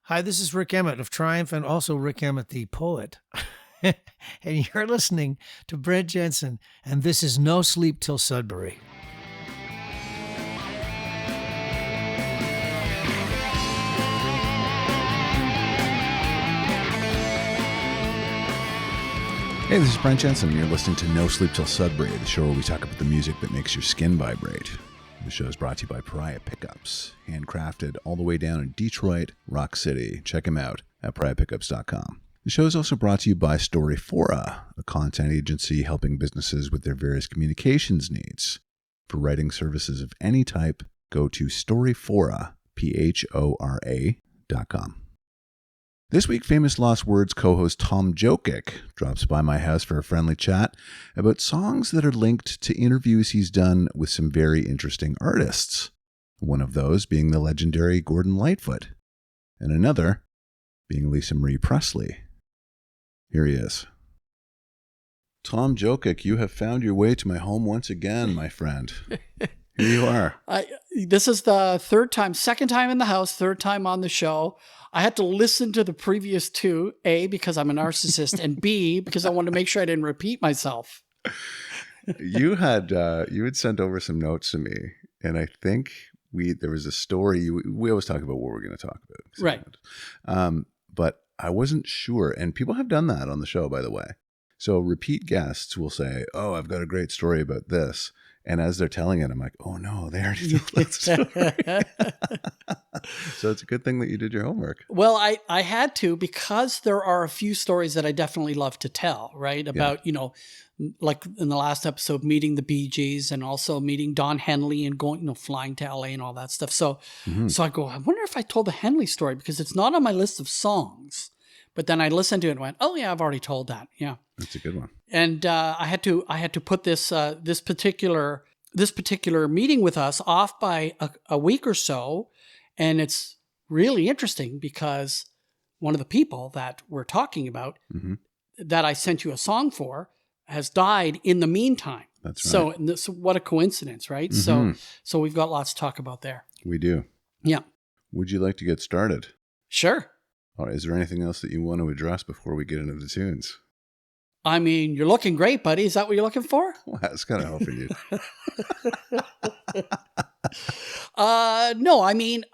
Hi, this is Rick Emmett of Triumph and also Rick Emmett the poet. And you're listening to Brent Jensen, and this is No Sleep Till Sudbury. Hey, this is Brent Jensen, and you're listening to No Sleep Till Sudbury, the show where we talk about the music that makes your skin vibrate. The show is brought to you by Pariah Pickups, handcrafted all the way down in Detroit, Rock City. Check them out at pariahpickups.com. The show is also brought to you by Storyfora, a content agency helping businesses with their various communications needs. For writing services of any type, go to Storyfora, PHORA.com. This week, Famous Lost Words co-host Tom Jokic drops by my house for a friendly chat about songs that are linked to interviews he's done with some very interesting artists. One of those being the legendary Gordon Lightfoot, and another being Lisa Marie Presley. Here he is. Tom Jokic, you have found your way to my home once again, my friend. Here you are. This is the second time in the house, third time on the show. I had to listen to the previous two, A, because I'm a narcissist, and B, because I wanted to make sure I didn't repeat myself. You had sent over some notes to me, and I think there was a story. We always talk about what we're going to talk about. Right. But I wasn't sure, and people have done that on the show, by the way. So repeat guests will say, oh, I've got a great story about this. And as they're telling it, I'm like, oh no, they already told that story. So it's a good thing that you did your homework. Well, I had to, because there are a few stories that I definitely love to tell, right? About, like in the last episode, meeting the Bee Gees and also meeting Don Henley and going, flying to LA and all that stuff. So, So I go, I wonder if I told the Henley story, because it's not on my list of songs. But then I listened to it and went, oh yeah, I've already told that. Yeah. That's a good one. And I had to put this particular meeting with us off by a week or so, and it's really interesting because one of the people that we're talking about, that I sent you a song for, has died in the meantime. That's right. So what a coincidence, right? So we've got lots to talk about there. We do. Yeah. Would you like to get started? Sure. All right. Is there anything else that you want to address before we get into the tunes? I mean, you're looking great, buddy. Is that what you're looking for? Well, that's kind of helping you. No, I mean,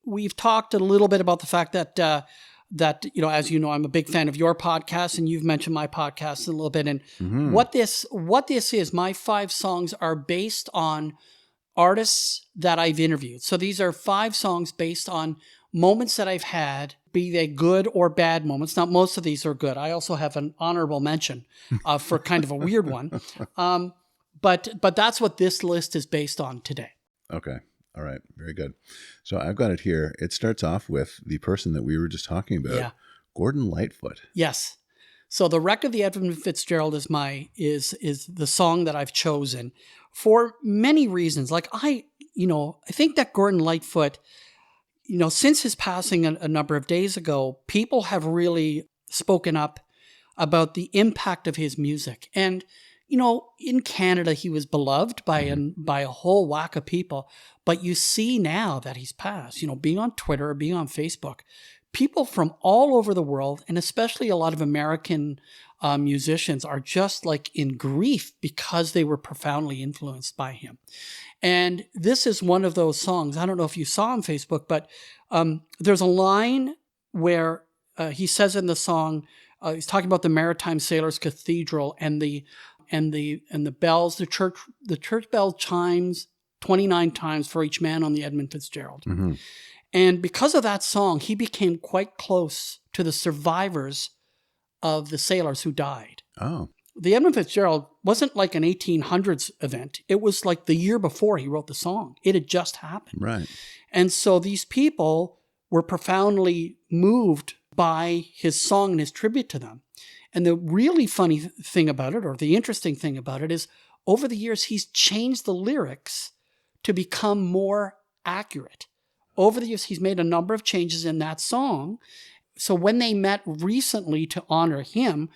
we've talked a little bit about the fact that, as you know, I'm a big fan of your podcast, and you've mentioned my podcast a little bit. And what this is, my 5 songs are based on artists that I've interviewed. So these are 5 songs based on moments that I've had, be they good or bad moments. Now, most of these are good. I also have an honorable mention for kind of a weird one. But that's what this list is based on today. Okay. All right. Very good. So I've got it here. It starts off with the person that we were just talking about, Gordon Lightfoot. Yes. So the Wreck of the Edmund Fitzgerald is the song that I've chosen for many reasons. Like I think that Gordon Lightfoot, since his passing a number of days ago, people have really spoken up about the impact of his music. And, in Canada, he was beloved by a whole whack of people. But you see now that he's passed, being on Twitter, being on Facebook, people from all over the world, and especially a lot of American musicians, are just like in grief because they were profoundly influenced by him. And this is one of those songs. I don't know if you saw on Facebook, but there's a line where he says in the song, he's talking about the Maritime Sailors Cathedral and the bells. The church bell chimes 29 times for each man on the Edmund Fitzgerald. And because of that song, he became quite close to the survivors of the sailors who died. Oh. The Edmund Fitzgerald wasn't like an 1800s event. It was like the year before he wrote the song. It had just happened. Right. And so these people were profoundly moved by his song and his tribute to them. And the really funny thing about it, or the interesting thing about it, is over the years, he's changed the lyrics to become more accurate. Over the years, he's made a number of changes in that song. So when they met recently to honor him,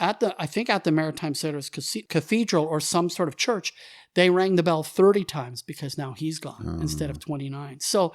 I think at the Maritime Center's Cathedral or some sort of church, they rang the bell 30 times because now he's gone instead of 29. So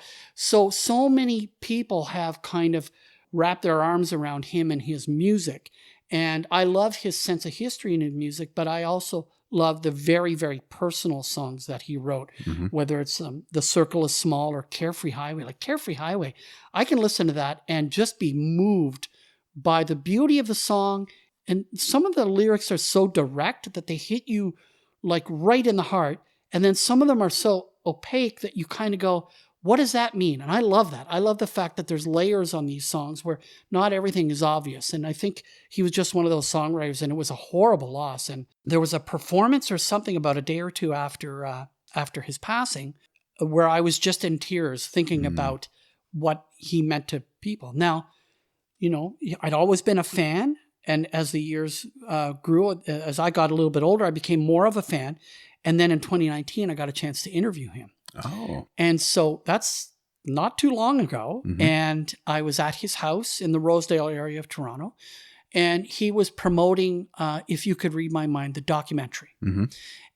many people have kind of wrapped their arms around him and his music. And I love his sense of history in his music, but I also love the very, very personal songs that he wrote, whether it's The Circle is Small or Carefree Highway. Like Carefree Highway, I can listen to that and just be moved by the beauty of the song. And some of the lyrics are so direct that they hit you like right in the heart. And then some of them are so opaque that you kind of go, what does that mean? And I love that. I love the fact that there's layers on these songs where not everything is obvious. And I think he was just one of those songwriters, and it was a horrible loss. And there was a performance or something about a day or two after his passing where I was just in tears thinking about what he meant to people. Now, I'd always been a fan. And as the years grew, as I got a little bit older, I became more of a fan. And then in 2019, I got a chance to interview him. Oh. And so that's not too long ago. And I was at his house in the Rosedale area of Toronto. And he was promoting If You Could Read My Mind, the documentary.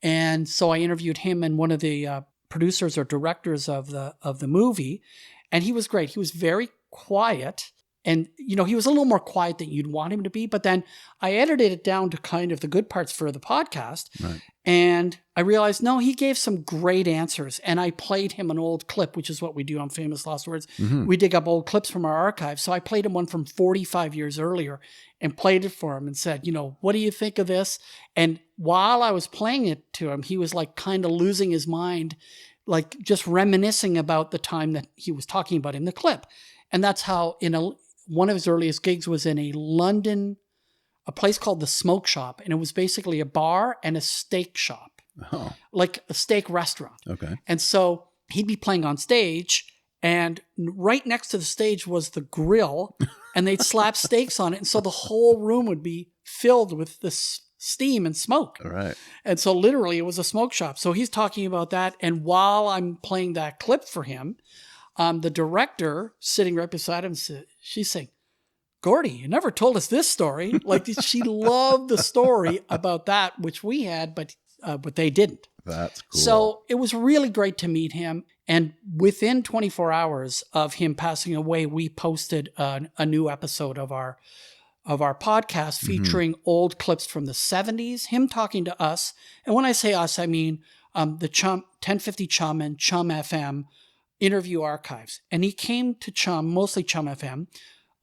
And so I interviewed him and one of the producers or directors of the movie. And he was great. He was very quiet. And, he was a little more quiet than you'd want him to be. But then I edited it down to kind of the good parts for the podcast. Right. And I realized, no, he gave some great answers. And I played him an old clip, which is what we do on Famous Lost Words. We dig up old clips from our archive. So I played him one from 45 years earlier and played it for him and said, what do you think of this? And while I was playing it to him, he was like kind of losing his mind, like just reminiscing about the time that he was talking about in the clip. And that's how one of his earliest gigs was in a place called the Smoke Shop. And it was basically a bar and a steak shop, like a steak restaurant. Okay. And so he'd be playing on stage, and right next to the stage was the grill, and they'd slap steaks on it. And so the whole room would be filled with this steam and smoke. All right. And so literally it was a smoke shop. So he's talking about that. And while I'm playing that clip for him, the director sitting right beside him, she's saying, Gordy, you never told us this story. Like she loved the story about that, which we had, but they didn't. That's cool. So it was really great to meet him. And within 24 hours of him passing away, we posted a new episode of our podcast featuring old clips from the 70s, him talking to us. And when I say us, I mean the Chum 1050 Chum and Chum FM interview archives. And he came to Chum, mostly Chum FM,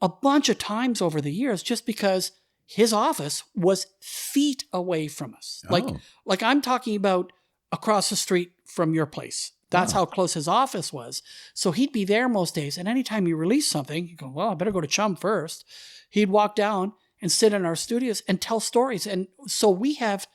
a bunch of times over the years just because his office was feet away from us. Like I'm talking about across the street from your place. That's how close his office was. So he'd be there most days. And anytime you release something, you go, well, I better go to Chum first. He'd walk down and sit in our studios and tell stories. And so we have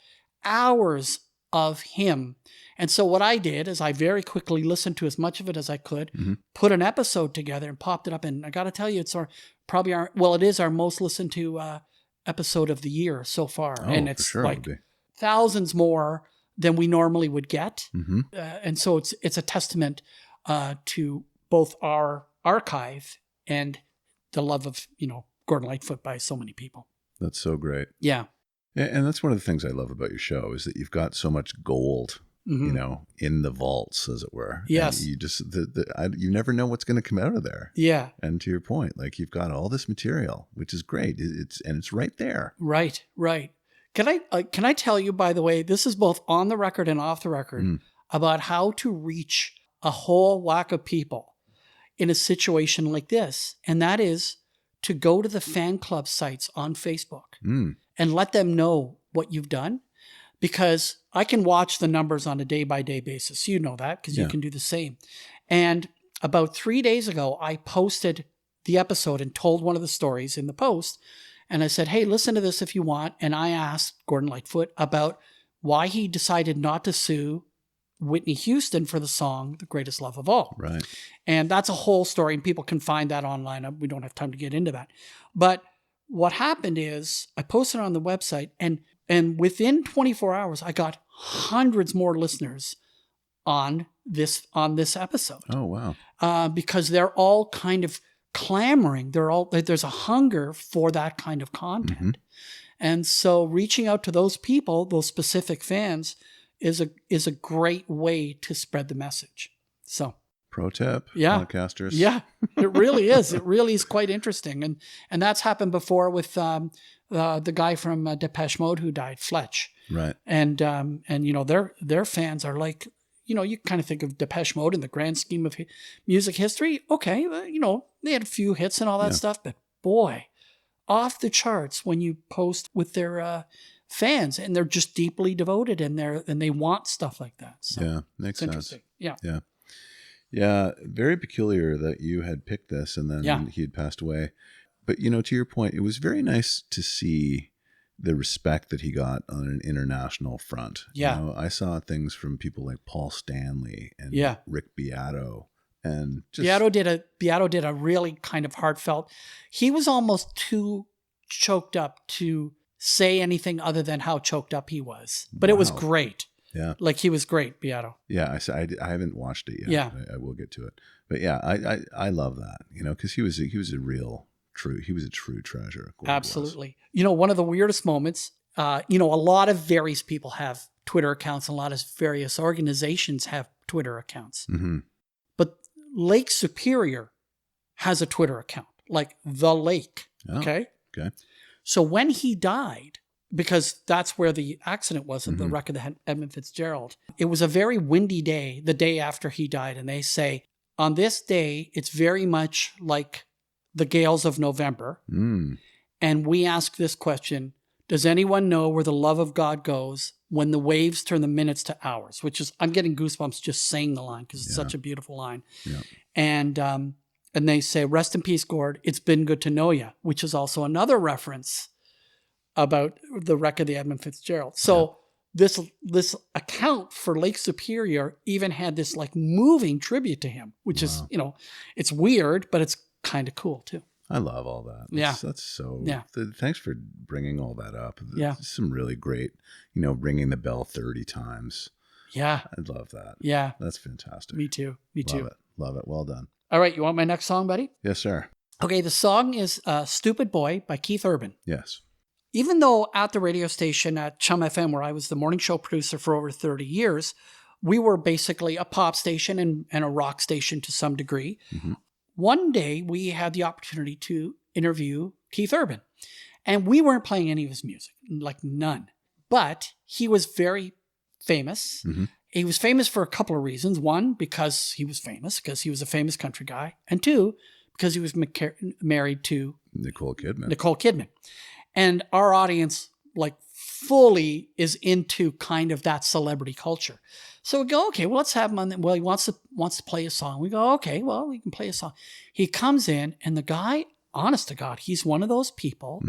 hours of him. And so what I did is I very quickly listened to as much of it as I could, put an episode together and popped it up. And I got to tell you, it's it is our most listened to episode of the year so far. And it's thousands more than we normally would get. And so it's a testament to both our archive and the love of, Gordon Lightfoot by so many people. That's so great. Yeah. And that's one of the things I love about your show is that you've got so much gold, in the vaults, as it were. Yes. And you just, you never know what's going to come out of there. Yeah. And to your point, like you've got all this material, which is great. It's right there. Right. Can I tell you, by the way, this is both on the record and off the record about how to reach a whole whack of people in a situation like this. And that is to go to the fan club sites on Facebook and let them know what you've done, because I can watch the numbers on a day-by-day basis. You know that because you can do the same. And about 3 days ago, I posted the episode and told one of the stories in the post. And I said, hey, listen to this if you want. And I asked Gordon Lightfoot about why he decided not to sue Whitney Houston for the song, The Greatest Love of All. Right. And that's a whole story, and people can find that online. We don't have time to get into that. But what happened is I posted it on the website, and within 24 hours, I got hundreds more listeners on this episode. Oh, wow. Because they're all kind of clamoring. There's a hunger for that kind of content. And so reaching out to those people, those specific fans, is a great way to spread the message. So Pro tip, yeah, podcasters. yeah, it really is. It really is quite interesting. And that's happened before with the guy from Depeche Mode who died, Fletch. Right. And you know, their fans are like, you know, you kind of think of Depeche Mode in the grand scheme of music history. Okay, you know, they had a few hits and all that stuff, but boy, off the charts when you post with their fans, and they're just deeply devoted, and they want stuff like that. So Yeah, makes sense. Yeah. Yeah. Yeah, very peculiar that you had picked this and then he had passed away. But, you know, to your point, it was very nice to see the respect that he got on an international front. Yeah. You know, I saw things from people like Paul Stanley and Rick Beato. And just Beato did a really kind of heartfelt. He was almost too choked up to say anything other than how choked up he was. But it was great. Yeah. Like, he was great, Beato. Yeah, I haven't watched it yet. Yeah. I will get to it. But yeah, I love that, you know, because he was a true treasure. Gordon Absolutely. Was. You know, one of the weirdest moments, you know, a lot of various people have Twitter accounts, and a lot of various organizations have Twitter accounts. Mm-hmm. But Lake Superior has a Twitter account, like The Lake. Okay. So when he died, because that's where the accident was, at the wreck of the Edmund Fitzgerald, it was a very windy day, the day after he died. And they say, on this day, it's very much like the gales of November. And we ask this question: does anyone know where the love of God goes when the waves turn the minutes to hours? Which is, I'm getting goosebumps just saying the line, because it's such a beautiful line. Yeah. And they say, rest in peace, Gord. It's been good to know you, which is also another reference about the wreck of the Edmund Fitzgerald. So this account for Lake Superior even had this like moving tribute to him, which is, you know, it's weird, but it's kind of cool too. I love all that. That's so, thanks for bringing all that up. Some really great, you know, ringing the bell 30 times. Yeah. I love that. Yeah. That's fantastic. Me too. Love it. Well done. All right. You want my next song, buddy? Yes, sir. Okay. The song is Stupid Boy by Keith Urban. Yes. Even though at the radio station at Chum FM, where I was the morning show producer for over 30 years, we were basically a pop station and a rock station to some degree. Mm-hmm. One day we had the opportunity to interview Keith Urban, and we weren't playing any of his music, like none. But he was very famous. Mm-hmm. He was famous for a couple of reasons. One, because he was famous, because he was a famous country guy. And two, because he was married to Nicole Kidman. And our audience, like, fully is into kind of that celebrity culture. So we go, okay, well, let's have him on. Well, he wants to play a song. We go, okay, well, we can play a song. He comes in, and the guy, honest to God, he's one of those people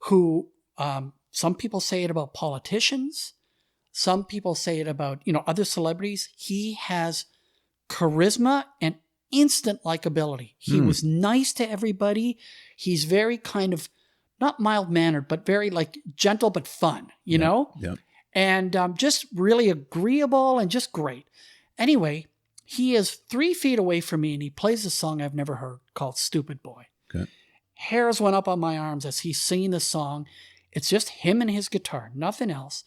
who, some people say it about politicians. Some people say it about, you know, other celebrities. He has charisma and instant likability. He was nice to everybody. He's very kind of, not mild-mannered, but very like gentle but fun, you know? Yeah. And just really agreeable and just great. Anyway, he is 3 feet away from me, and he plays a song I've never heard called Stupid Boy. Okay. Hairs went up on my arms as he's singing the song. It's just him and his guitar, nothing else.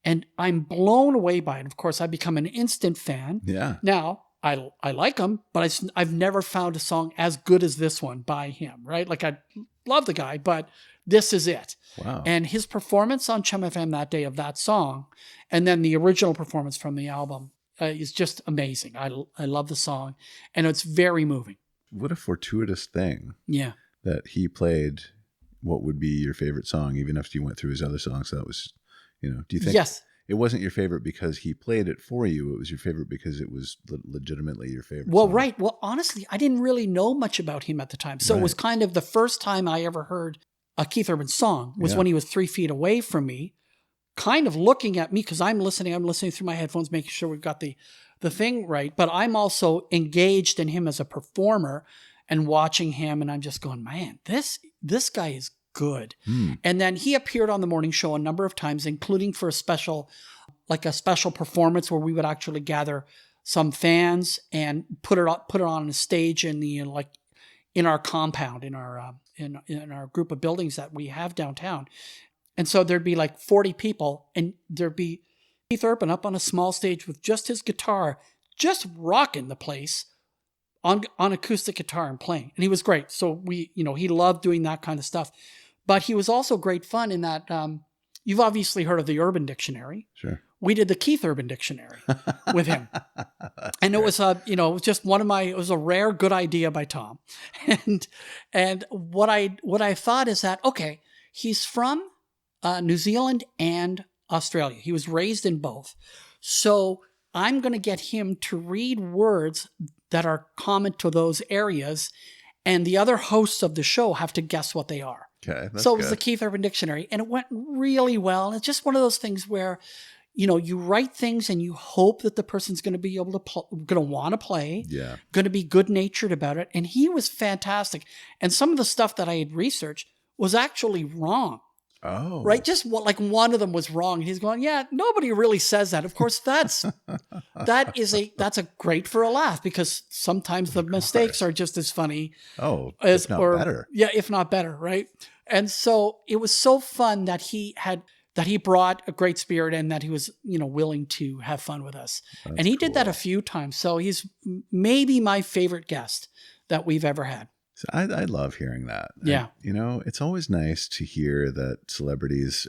And I'm blown away by it. Of course, I become an instant fan. Yeah. Now, I like him, but I've never found a song as good as this one by him, right? Like, I love the guy, but this is it. Wow. And his performance on Chum FM that day of that song, and then the original performance from the album, is just amazing. I love the song, and it's very moving. What a fortuitous thing. Yeah. That he played what would be your favorite song, even after you went through his other songs. That was, you know, do you think it wasn't your favorite because he played it for you? It was your favorite because it was legitimately your favorite song. Right. Well, honestly, I didn't really know much about him at the time. So It was kind of the first time I ever heard a Keith Urban song was when he was 3 feet away from me, kind of looking at me, because I'm listening through my headphones, making sure we've got the thing right. But I'm also engaged in him as a performer and watching him. And I'm just going, man, this guy is good. And then he appeared on the morning show a number of times, including for a special performance where we would actually gather some fans and put it on a stage in the, like, in our compound, in our group of buildings that we have downtown. And so there'd be like 40 people, and there'd be Keith Urban up on a small stage with just his guitar, just rocking the place on acoustic guitar and playing. And he was great. So he loved doing that kind of stuff. But he was also great fun in that you've obviously heard of the Urban Dictionary. Sure. We did the Keith Urban Dictionary with him. And it was it was just it was a rare good idea by Tom. And what I thought is that, okay, he's from New Zealand and Australia. He was raised in both. So I'm going to get him to read words that are common to those areas, and the other hosts of the show have to guess what they are. Okay. So it was the Keith Urban Dictionary, and it went really well. And it's just one of those things where, you write things and you hope that the person's going to be able to going to want to play, going to be good natured about it. And he was fantastic. And some of the stuff that I had researched was actually wrong. Oh, right. Just one of them was wrong. And he's going, yeah, nobody really says that. Of course, that's a great for a laugh, because sometimes the mistakes are just as funny. Oh, if not better. Yeah, if not better. Right. And so it was so fun that he brought a great spirit, and that he was, willing to have fun with us. And he did that a few times. So he's maybe my favorite guest that we've ever had. So I love hearing that. Yeah. It's always nice to hear that celebrities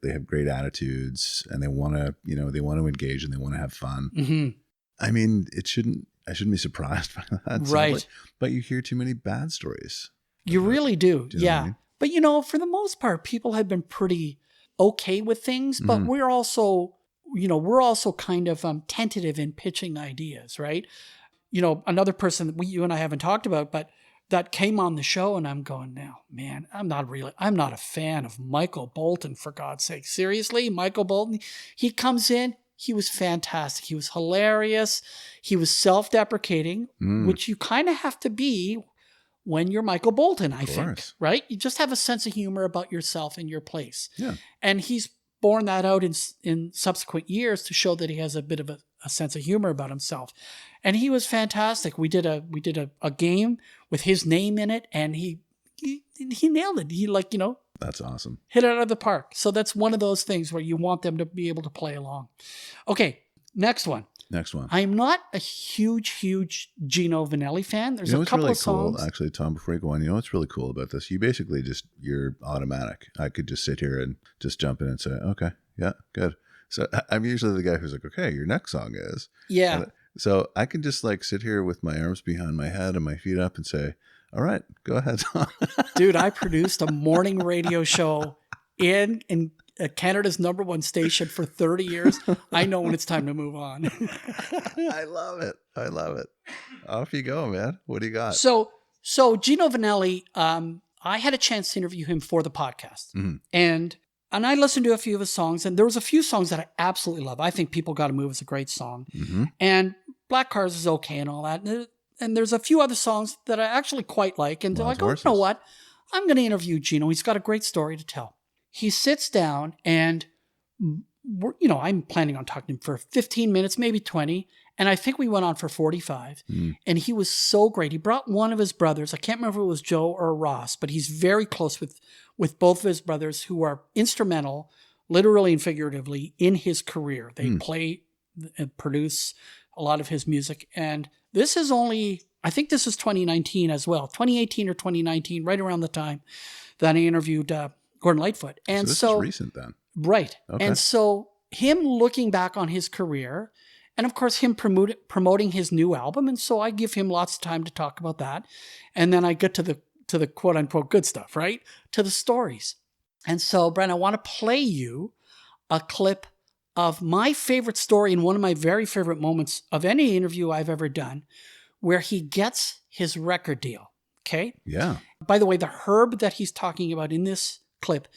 they have great attitudes, and they want to, they want to engage, and they want to have fun. Mm-hmm. I mean, I shouldn't be surprised by that. Right. But you hear too many bad stories. You really do. Do you know what I mean? But, for the most part, people have been pretty okay with things, but we're also kind of tentative in pitching ideas, right? Another person that you and I haven't talked about, but that came on the show, and I'm going, now, man, I'm not a fan of Michael Bolton, for God's sake. Seriously, Michael Bolton, he comes in, he was fantastic. He was hilarious. He was self-deprecating, which you kind of have to be when you're Michael Bolton, I think, right? You just have a sense of humor about yourself and your place. Yeah. And he's borne that out in subsequent years to show that he has a bit of a sense of humor about himself. And he was fantastic. We did a game with his name in it, and he nailed it. He that's awesome. Hit it out of the park. So that's one of those things where you want them to be able to play along. Okay, next one. I am not a huge Gino Vannelli fan. There's a couple really of songs. Cool, actually, Tom, before you go on, what's really cool about this? You basically you're automatic. I could just sit here and just jump in and say, okay, yeah, good. So I'm usually the guy who's like, okay, your next song is. Yeah. So I can just sit here with my arms behind my head and my feet up and say, all right, go ahead, Tom. Dude, I produced a morning radio show in Canada's #1 station for 30 years. I know when it's time to move on. I love it. Off you go, man. What do you got? So Gino Vannelli, I had a chance to interview him for the podcast. Mm-hmm. And I listened to a few of his songs, and there was a few songs that I absolutely love. I think People Gotta Move is a great song. Mm-hmm. And Black Cars is okay and all that. And there's a few other songs that I actually quite like. And so I go, you know what? I'm going to interview Gino. He's got a great story to tell. He sits down, and I'm planning on talking to him for 15 minutes, maybe 20. And I think we went on for 45. And he was so great. He brought one of his brothers. I can't remember if it was Joe or Ross, but he's very close with both of his brothers, who are instrumental, literally and figuratively, in his career. They play and produce a lot of his music. And this is I think this is 2019 as well, 2018 or 2019, right around the time that I interviewed Gordon Lightfoot. And so this is recent then. Right. Okay. And so him looking back on his career, and of course him promoting his new album. And so I give him lots of time to talk about that. And then I get to the quote unquote good stuff, right? To the stories. And so, Brent, I want to play you a clip of my favorite story and one of my very favorite moments of any interview I've ever done, where he gets his record deal. Okay? Yeah. By the way, the Herb that he's talking about in this clip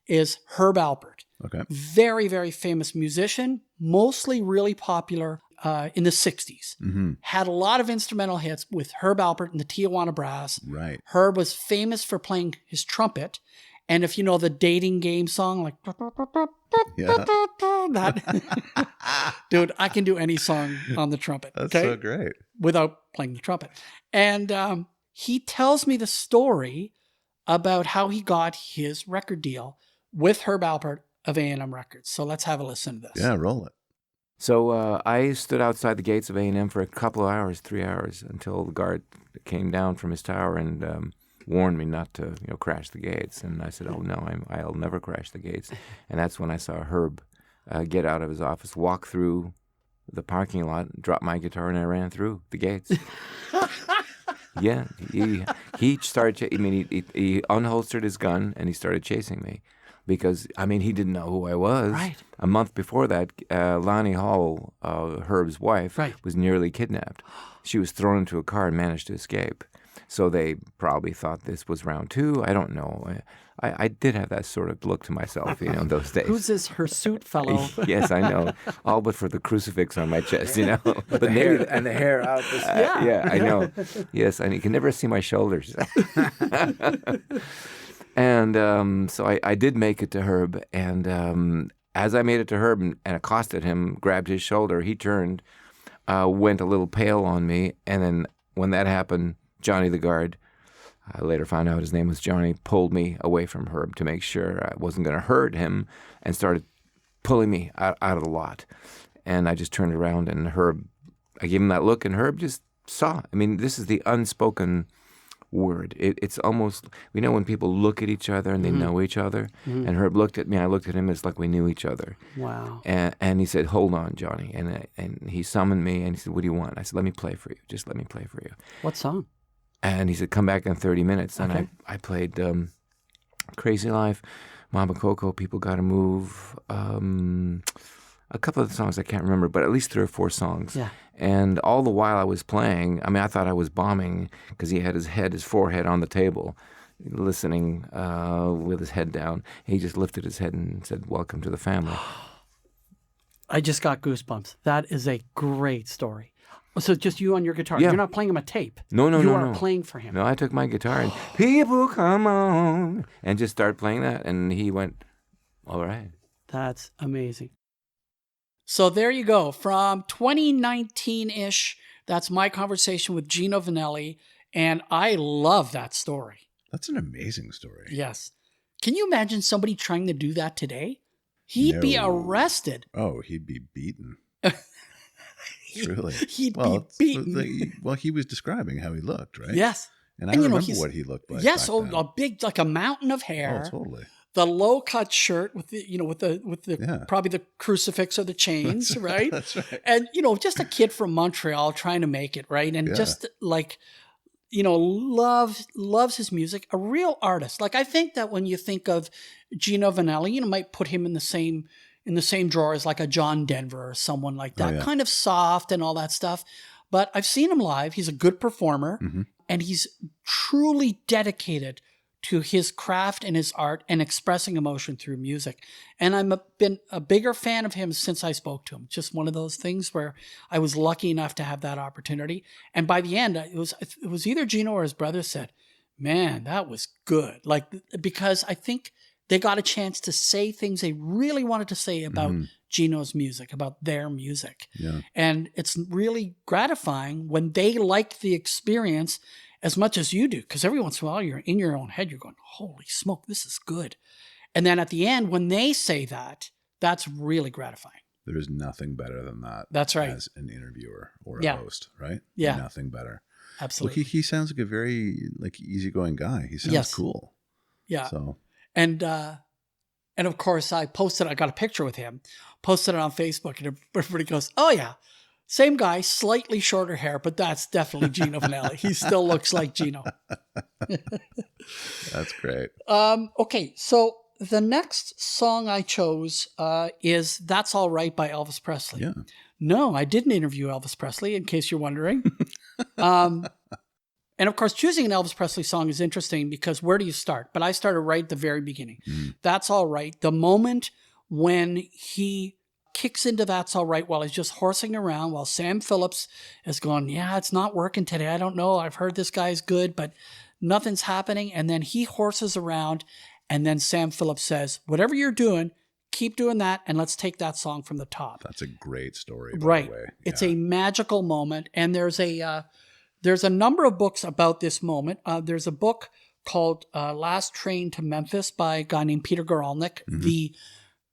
is Herb Alpert. Okay. Very, very famous musician, mostly really popular in the 60s. Mm-hmm. Had a lot of instrumental hits with Herb Alpert and the Tijuana Brass. Right. Herb was famous for playing his trumpet. And if you know the dating game song, like, that, dude, I can do any song on the trumpet. That's so great. Without playing the trumpet. And he tells me the story about how he got his record deal with Herb Alpert of A&M Records. So let's have a listen to this. Yeah, roll it. So I stood outside the gates of A&M for a couple of hours, 3 hours, until the guard came down from his tower and warned me not to, crash the gates. And I said, "Oh no, I'll never crash the gates." And that's when I saw Herb get out of his office, walk through the parking lot, drop my guitar, and I ran through the gates. Yeah, he started. He unholstered his gun and he started chasing me. Because, he didn't know who I was. Right. A month before that, Lonnie Hall, Herb's wife, was nearly kidnapped. She was thrown into a car and managed to escape. So they probably thought this was round 2. I don't know. I did have that sort of look to myself, in those days. Who's this hirsute fellow? Yes, I know. All but for the crucifix on my chest, But the hair and the hair out. Yeah, I know. Yes, and you can never see my shoulders. And so I did make it to Herb, and as I made it to Herb and accosted him, grabbed his shoulder, he turned, went a little pale on me, and then when that happened, Johnny the guard, I later found out his name was Johnny, pulled me away from Herb to make sure I wasn't going to hurt him, and started pulling me out of the lot. And I just turned around, and I gave him that look, and Herb just saw. This is the unspoken word. It's almost, when people look at each other and they know each other. And Herb looked at me, I looked at him, it's like we knew each other. Wow. And he said, "Hold on, Johnny." And he summoned me and he said, "What do you want?" I said, "Let me play for you. Just let me play for you." What song? And he said, "Come back in 30 minutes. And Okay. I played Crazy Life, Mama Coco, People Gotta Move, a couple of the songs I can't remember, but at least 3 or 4 songs. Yeah. And all the while I was playing, I thought I was bombing because he had his forehead on the table, listening with his head down. He just lifted his head and said, "Welcome to the family." I just got goosebumps. That is a great story. So just you on your guitar. Yeah. You're not playing him a tape. No. You are playing for him. No, I took my guitar and "People Come On" and just started playing that. And he went, "All right." That's amazing. So there you go. From 2019-ish, that's my conversation with Gino Vannelli. And I love that story. That's an amazing story. Yes. Can you imagine somebody trying to do that today? He'd be No. arrested. Oh, he'd be beaten. Truly. He'd be beaten. He was describing how he looked, right? Yes. And I And, remember what he looked like. Yes, back then. a big, like a mountain of hair. Oh, totally. The low cut shirt with the, with the Yeah. probably the crucifix or the chains, right? That's right. And, just a kid from Montreal trying to make it, right? And Yeah. just like, loves his music, a real artist. Like, I think that when you think of Gino Vannelli, might put him in the same drawer as like a John Denver or someone like that, Oh, yeah. kind of soft and all that stuff. But I've seen him live. He's a good performer, and he's truly dedicated to his craft and his art and expressing emotion through music. And I've been a bigger fan of him since I spoke to him. Just one of those things where I was lucky enough to have that opportunity. And by the end, it was either Gino or his brother said, "Man, that was good." Like, because I think they got a chance to say things they really wanted to say about Gino's music, about their music. Yeah. And it's really gratifying when they like the experience as much as you do, because every once in a while you're in your own head, you're going, "Holy smoke, this is good." And then at the end, when they say that, that's really gratifying. There is nothing better than that. That's right. As an interviewer or a Yeah. host, right? Yeah. Nothing better. Absolutely. Look, he sounds like a very easygoing guy. He sounds Yes. cool. Yeah. So And of course, I got a picture with him, posted it on Facebook, and everybody goes, "Oh yeah, same guy, slightly shorter hair, but that's definitely Gino Vannelli. He still looks like Gino." that's great. Okay, so the next song I chose is "That's All Right" by Elvis Presley. Yeah. No, I didn't interview Elvis Presley, in case you're wondering. And of course, choosing an Elvis Presley song is interesting because where do you start? But I started right at the very beginning. That's All Right. The moment when he kicks into That's All Right while he's just horsing around, while Sam Phillips is going, "Yeah, it's not working today. I don't know. I've heard this guy's good, but nothing's happening." And then he horses around, and then Sam Phillips says, "Whatever you're doing, keep doing that, and let's take that song from the top." That's a great story, by Right. the way. It's Yeah. a magical moment. And there's a number of books about this moment. There's a book called Last Train to Memphis by a guy named Peter Guralnick, the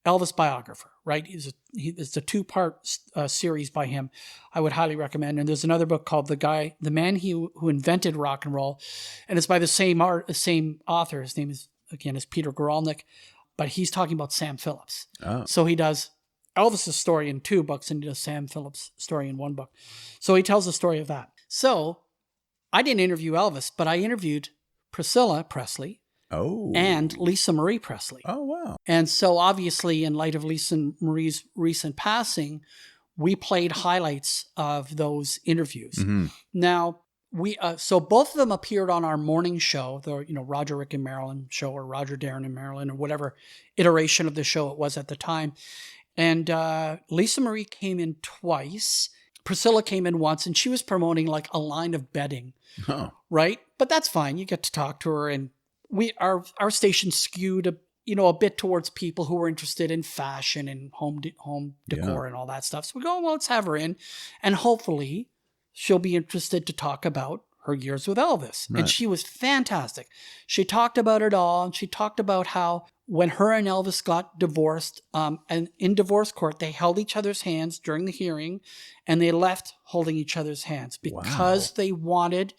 Elvis biographer, right? It's a 2-part series by him. I would highly recommend. And there's another book called The Man Who Invented Rock and Roll, and it's by the same author. His name is Peter Guralnick, but he's talking about Sam Phillips. Oh. So he does Elvis's story in 2 books, and he does Sam Phillips' story in 1 book. So he tells the story of that. So I didn't interview Elvis, but I interviewed Priscilla Presley and Lisa Marie Presley. Oh, wow. And so obviously, in light of Lisa Marie's recent passing, we played highlights of those interviews. Mm-hmm. Now, so both of them appeared on our morning show, the Roger, Rick, and Marilyn show, or Roger, Darren, and Marilyn, or whatever iteration of the show it was at the time. And Lisa Marie came in twice. Priscilla came in once, and she was promoting like a line of bedding, right? But that's fine. You get to talk to her, and our station skewed a bit towards people who were interested in fashion and home decor and all that stuff. So we go, well, let's have her in, and hopefully she'll be interested to talk about her years with Elvis. Right. And she was fantastic. She talked about it all, and she talked about how when her and Elvis got divorced, and in divorce court, they held each other's hands during the hearing, and they left holding each other's hands because they wanted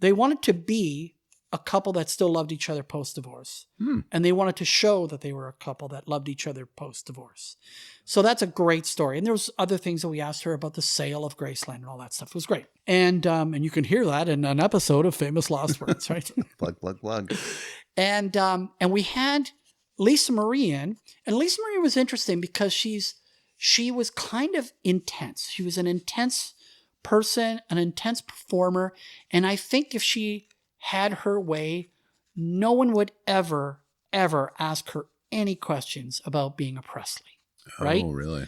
to be a couple that still loved each other post-divorce. And they wanted to show that they were a couple that loved each other post-divorce. So that's a great story. And there was other things that we asked her about, the sale of Graceland and all that stuff. It was great. And you can hear that in an episode of Famous Lost Words, right? Plug. And we had Lisa Marie in. And Lisa Marie was interesting because she was kind of intense. She was an intense person, an intense performer. And I think if she had her way, no one would ever ask her any questions about being a Presley, right? Oh, really?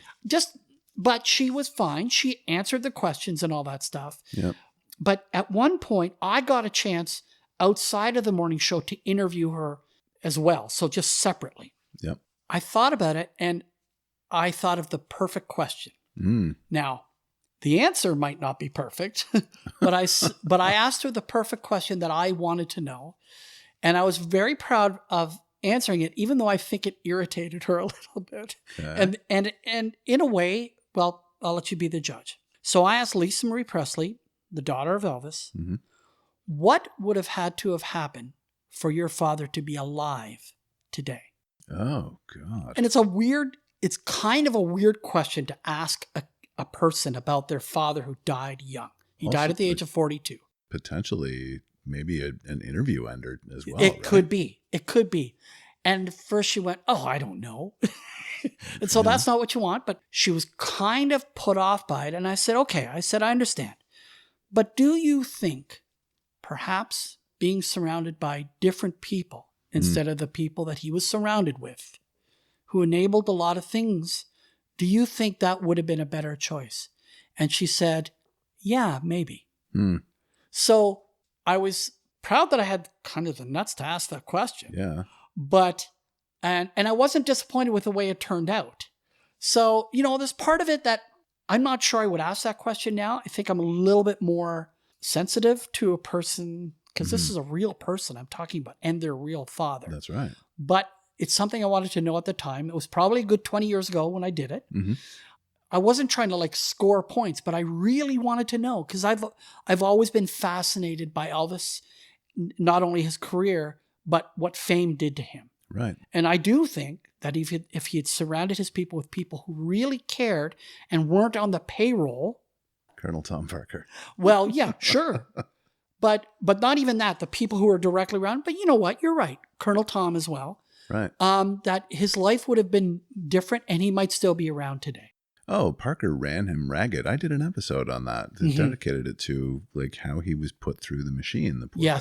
But she was fine. She answered the questions and all that stuff. Yep. But at one point, I got a chance outside of the morning show to interview her as well. So just separately. Yep. I thought about it, and I thought of the perfect question. Now, the answer might not be perfect, but I asked her the perfect question that I wanted to know. And I was very proud of answering it, even though I think it irritated her a little bit. Yeah. And in a way, well, I'll let you be the judge. So I asked Lisa Marie Presley, the daughter of Elvis, what would have had to have happened for your father to be alive today? Oh, God. And it's kind of a weird question to ask a person about their father who died young. He died at the age of 42. Potentially, maybe an interview ender as well. It could be. And first she went, oh, I don't know. And so that's not what you want. But she was kind of put off by it. And I said, okay. I understand. But do you think perhaps being surrounded by different people instead of the people that he was surrounded with, who enabled a lot of things, do you think that would have been a better choice? And she said, yeah, maybe. So I was proud that I had kind of the nuts to ask that question. Yeah. But, and I wasn't disappointed with the way it turned out. So, there's part of it that I'm not sure I would ask that question now. I think I'm a little bit more sensitive to a person, because this is a real person I'm talking about, and their real father. That's right. But it's something I wanted to know at the time. It was probably a good 20 years ago when I did it. I wasn't trying to score points, but I really wanted to know, because I've always been fascinated by Elvis, not only his career, but what fame did to him. Right. And I do think that if he had surrounded his people with people who really cared and weren't on the payroll. Colonel Tom Parker. Well, yeah, sure. But not even that, the people who are directly around. But you know what? You're right. Colonel Tom as well. Right. That his life would have been different, and he might still be around today. Oh, Parker ran him ragged. I did an episode on that. Dedicated it to how he was put through the machine, the poor guy.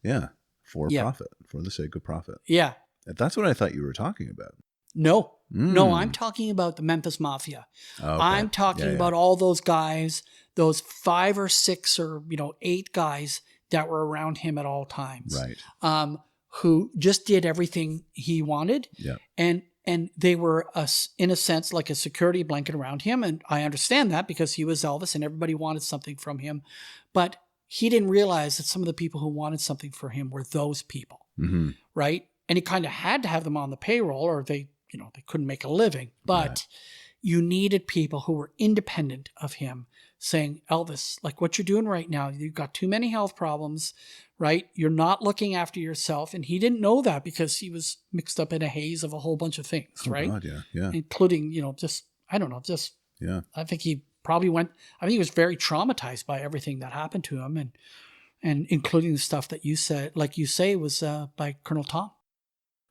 Yeah. For profit, for the sake of profit. Yeah. That's what I thought you were talking about. No, I'm talking about the Memphis Mafia. Okay. I'm talking about all those guys, those 5 or 6 or 8 guys that were around him at all times. Right. Who just did everything he wanted. Yeah. And they were, in a sense, like a security blanket around him. And I understand that because he was Elvis and everybody wanted something from him. But he didn't realize that some of the people who wanted something for him were those people, right? And he kind of had to have them on the payroll, or they couldn't make a living. But you needed people who were independent of him saying, Elvis, like what you're doing right now, you've got too many health problems, right? You're not looking after yourself. And he didn't know that because he was mixed up in a haze of a whole bunch of things, right? God, yeah. Including, I think he was very traumatized by everything that happened to him, and including the stuff that you said, like you say, was by Colonel Tom.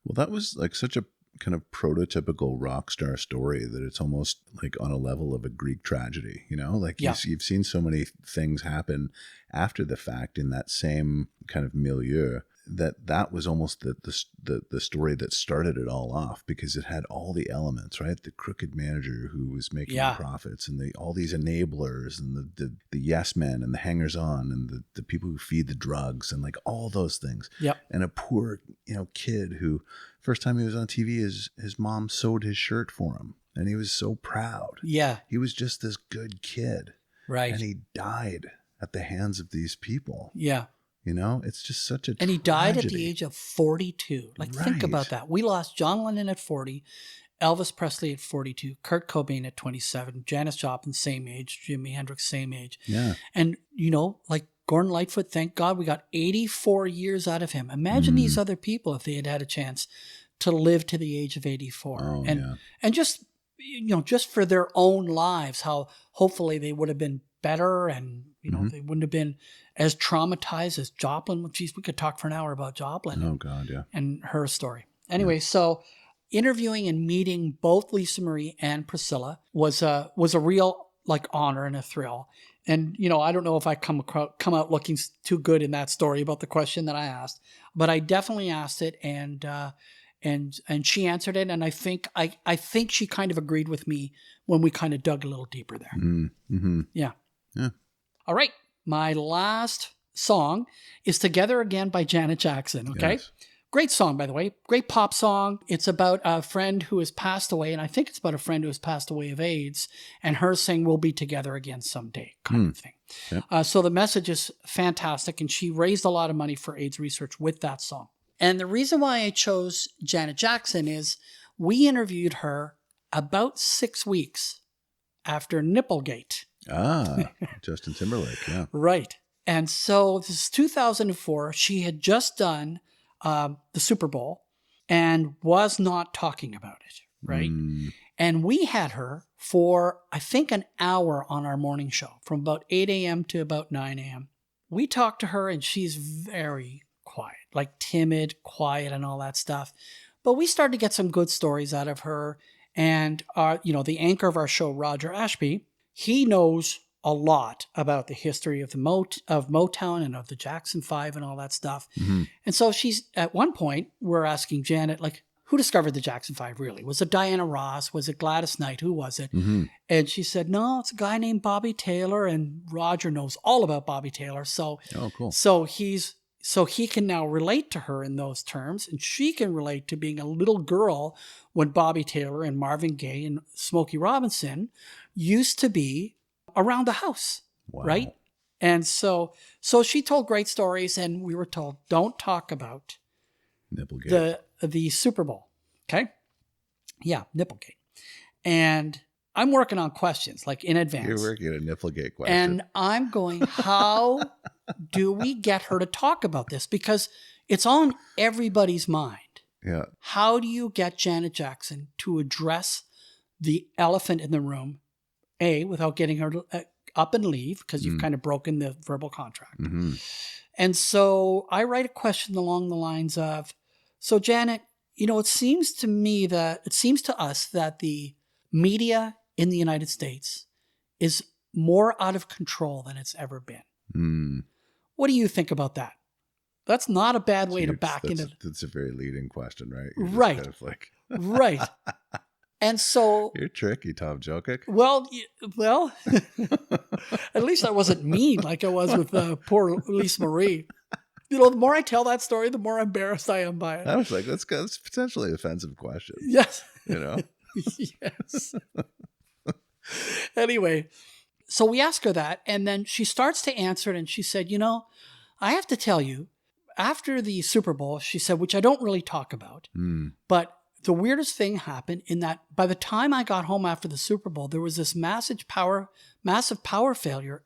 Well, that was like such a kind of prototypical rock star story that it's almost like on a level of a Greek tragedy, like you've seen so many things happen after the fact in that same kind of milieu that was almost the story that started it all off, because it had all the elements, right? The crooked manager who was making the profits, and all these enablers, and the yes men, and the hangers on, and the people who feed the drugs, and like all those things. Yep. And a poor, kid who first time he was on TV, his mom sewed his shirt for him, and he was so proud. Yeah. He was just this good kid. Right. And he died at the hands of these people. Yeah. It's just such a tragedy. And he died at the age of 42. Like, think about that. We lost John Lennon at 40, Elvis Presley at 42, Kurt Cobain at 27, Janis Joplin, same age, Jimi Hendrix, same age. Yeah. And, like Gordon Lightfoot, thank God we got 84 years out of him. Imagine these other people if they had had a chance to live to the age of 84. Oh, and just, just for their own lives, how hopefully they would have been better, and they wouldn't have been as traumatized as Joplin. Geez, we could talk for an hour about Joplin. Oh God, yeah. And her story. Anyway, so interviewing and meeting both Lisa Marie and Priscilla was a real honor and a thrill. And I don't know if I come out looking too good in that story about the question that I asked, but I definitely asked it, and she answered it, and I think she kind of agreed with me when we kind of dug a little deeper there. Mm-hmm. Yeah. Yeah. All right. My last song is Together Again by Janet Jackson. Okay. Yes. Great song, by the way. Great pop song. It's about a friend who has passed away, and I think it's about a friend who has passed away of AIDS, and her saying, we'll be together again someday, kind of thing. Yep. So the message is fantastic, and she raised a lot of money for AIDS research with that song. And the reason why I chose Janet Jackson is we interviewed her about 6 weeks after Nipplegate. Justin Timberlake, yeah. Right. And so this is 2004. She had just done the Super Bowl and was not talking about it, right? And we had her for, I think, an hour on our morning show from about 8 a.m. to about 9 a.m. We talked to her, and she's very quiet, like timid, quiet, and all that stuff. But we started to get some good stories out of her. And the anchor of our show, Roger Ashby, he knows a lot about the history of Motown and of the Jackson 5 and all that stuff. Mm-hmm. And so at one point, we're asking Janet, who discovered the Jackson 5 really? Was it Diana Ross? Was it Gladys Knight? Who was it? Mm-hmm. And she said, no, it's a guy named Bobby Taylor, and Roger knows all about Bobby Taylor. So, cool. So he can now relate to her in those terms, and she can relate to being a little girl when Bobby Taylor and Marvin Gaye and Smokey Robinson used to be around the house, right? And so she told great stories, and we were told, don't talk about Nipplegate. The Super Bowl, okay? Yeah, Nipplegate. And I'm working on questions, in advance. You're working on a Nipplegate question. And I'm going, how do we get her to talk about this? Because it's on everybody's mind. Yeah. How do you get Janet Jackson to address the elephant in the room, without getting her to up and leave, because you've kind of broken the verbal contract. Mm-hmm. And so I write a question along the lines of, so Janet, it seems to us that the media in the United States is more out of control than it's ever been. Mm. What do you think about that? That's not a bad way to back into. That's a very leading question, right? Right. Kind of right. And so you're tricky, Tom Jokic. Well, at least I wasn't mean like I was with poor Lisa Marie. The more I tell that story, the more embarrassed I am by it. I was like, that's potentially an offensive question. Yes. Yes. Anyway, so we ask her that, and then she starts to answer it, and she said, I have to tell you, after the Super Bowl, she said, which I don't really talk about, but the weirdest thing happened in that by the time I got home after the Super Bowl, there was this massive power failure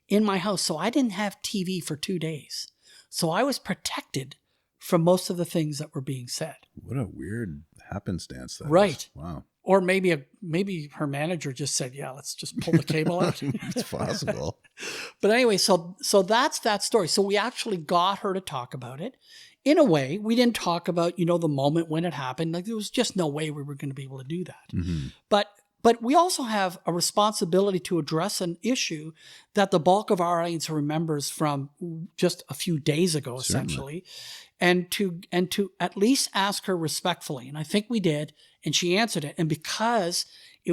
in my house. So I didn't have TV for 2 days. So I was protected from most of the things that were being said. What a weird happenstance that Right. is. Wow. Or maybe her manager just said, yeah, let's just pull the cable out. It's possible. But anyway, so that's that story. So we actually got her to talk about it. In a way, we didn't talk about, the moment when it happened. Like, there was just no way we were going to be able to do that. Mm-hmm. But we also have a responsibility to address an issue that the bulk of our audience remembers from just a few days ago, essentially, and to at least ask her respectfully. And I think we did, and she answered it. And because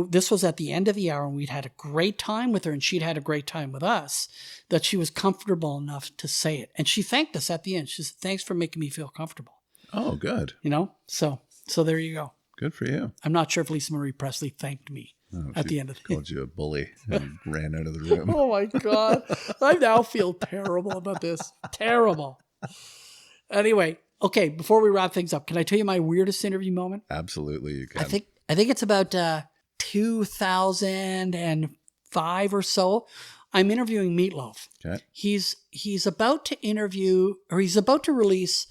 this was at the end of the hour and we'd had a great time with her and she'd had a great time with us, that she was comfortable enough to say it. And she thanked us at the end. She said, thanks for making me feel comfortable. Oh, good. So there you go. Good for you. I'm not sure if Lisa Marie Presley thanked me at the end of the called you a bully and ran out of the room. Oh my God. I now feel terrible about this. Terrible. Anyway, okay, before we wrap things up, can I tell you my weirdest interview moment? Absolutely, you can. I think it's about 2005 or so. I'm interviewing Meatloaf. Okay. He's about to interview, or he's about to release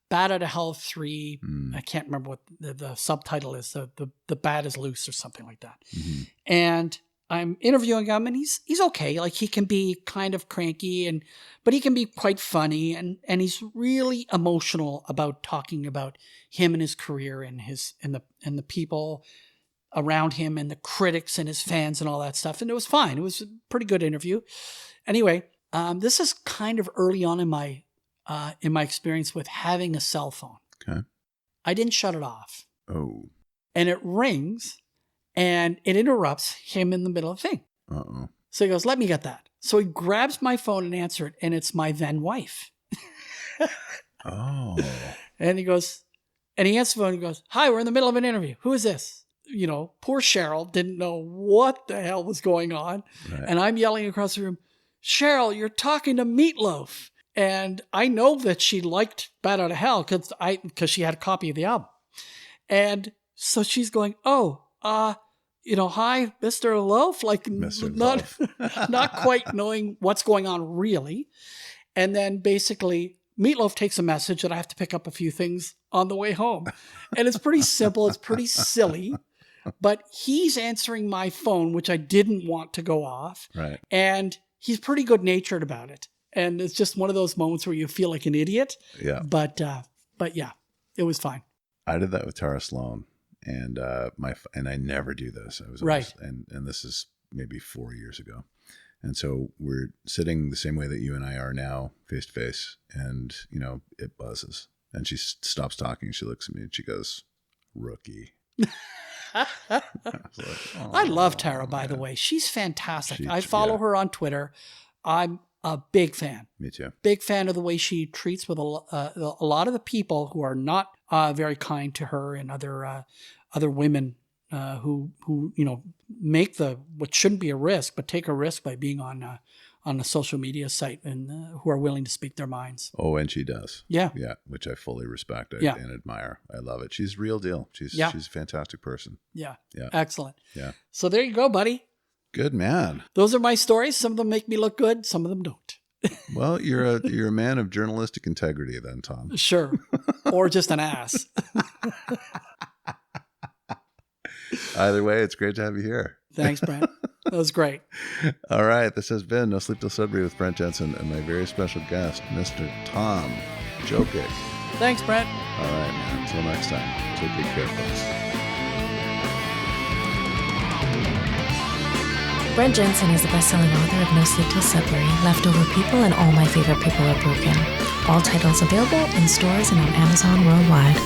Bat Out of Hell 3. I can't remember what the subtitle is. The Bat is Loose or something like that. Mm-hmm. And I'm interviewing him, and he's okay. Like, he can be kind of cranky, but he can be quite funny, and he's really emotional about talking about him and his career and the people around him and the critics and his fans and all that stuff. And it was fine. It was a pretty good interview. Anyway, this is kind of early on in my experience with having a cell phone. Okay. I didn't shut it off. Oh. And it rings and it interrupts him in the middle of the thing. Uh-oh. So he goes, let me get that. So he grabs my phone and answers it, and it's my then wife. Oh. And he answers the phone and he goes, hi, we're in the middle of an interview. Who is this? Poor Cheryl didn't know what the hell was going on. Right. And I'm yelling across the room, Cheryl, you're talking to Meatloaf. And I know that she liked Bat Out of Hell because she had a copy of the album. And so she's going, hi, Mr. Loaf, like Mr. not, Loaf. not quite knowing what's going on really. And then basically Meatloaf takes a message that I have to pick up a few things on the way home. And it's pretty simple. It's pretty silly. But he's answering my phone, which I didn't want to go off. Right. And he's pretty good-natured about it. And it's just one of those moments where you feel like an idiot. Yeah. But yeah, it was fine. I did that with Tara Sloan, and I never do this. I was right. And this is maybe 4 years ago. And so we're sitting the same way that you and I are now, face to face, and it buzzes. And she stops talking. She looks at me and she goes, "Rookie." I love Tara, by the way. She's fantastic. I follow her on Twitter. I'm a big fan. Me too. Big fan of the way she treats with a lot of the people who are not very kind to her and other women who make what shouldn't be a risk, but take a risk by being on a social media site and who are willing to speak their minds. Oh, and she does. Yeah. Yeah, which I fully respect and admire. I love it. She's real deal. She's a fantastic person. Yeah. Yeah. Excellent. Yeah. So there you go, buddy. Good man. Those are my stories. Some of them make me look good. Some of them don't. Well, you're a man of journalistic integrity then, Tom. Sure. Or just an ass. Either way, it's great to have you here. Thanks, Brent. That was great. All right. This has been No Sleep Till Sudbury with Brent Jensen and my very special guest, Mr. Tom Jokic. Thanks, Brent. All right, man. Until next time. Take good care, folks. Brent Jensen is the best-selling author of No Sleep Till Sudbury, Leftover People, and All My Favorite People Are Broken. All titles available in stores and on Amazon worldwide.